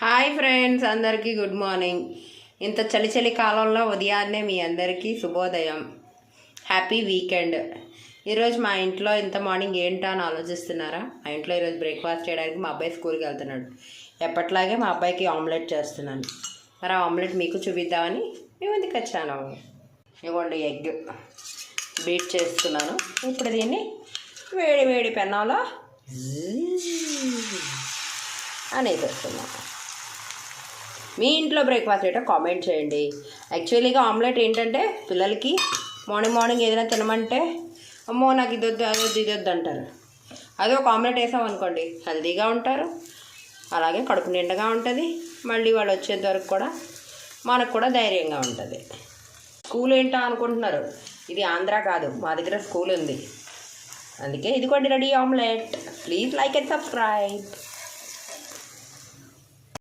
Hi friends, అందరికీ good morning. ఇంత చలి చలి కాలంలో ఉదయాన్నే మీ అందరికీ శుభోదయం. Happy weekend. ఈరోజు మా ఇంట్లో ఇంత మార్నింగ్ ఏంటో అని ఆలోచిస్తున్నారా? మా ఇంట్లో ఈరోజు బ్రేక్ఫాస్ట్ చేయడానికి మా అబ్బాయి స్కూల్కి వెళ్తున్నాడు. ఎప్పట్లాగే మా అబ్బాయికి ఆమ్లెట్ చేస్తున్నాను. మరి ఆ ఆమ్లెట్ మీకు చూపిద్దామని మేము ఎందుకు వచ్చాను. ఇవ్వండి, ఎగ్ బీట్ చేస్తున్నాను. ఇప్పుడు దీన్ని వేడి వేడి పెన్నంలో అనేది వస్తున్నాను. మీ ఇంట్లో బ్రేక్ఫాస్ట్ ఏంటో కామెంట్ చేయండి. యాక్చువల్లీగా ఆమ్లెట్ ఏంటంటే పిల్లలకి మార్నింగ్ ఏదైనా తినమంటే అమ్మో నాకు ఇది వద్దు అది వద్దు ఇది వద్దు అంటారు. అదే ఒక ఆమ్లెట్ వేసాం అనుకోండి, హెల్తీగా ఉంటారు, అలాగే కడుపు నిండుగా ఉంటుంది. మళ్ళీ వాళ్ళు వచ్చేంత వరకు కూడా మనకు కూడా ధైర్యంగా ఉంటుంది. స్కూల్ ఏంటో అనుకుంటున్నారు, ఇది ఆంధ్ర కాదు, మా దగ్గర స్కూల్ ఉంది. అందుకే ఇది కూడా ready omelette. Please like and subscribe.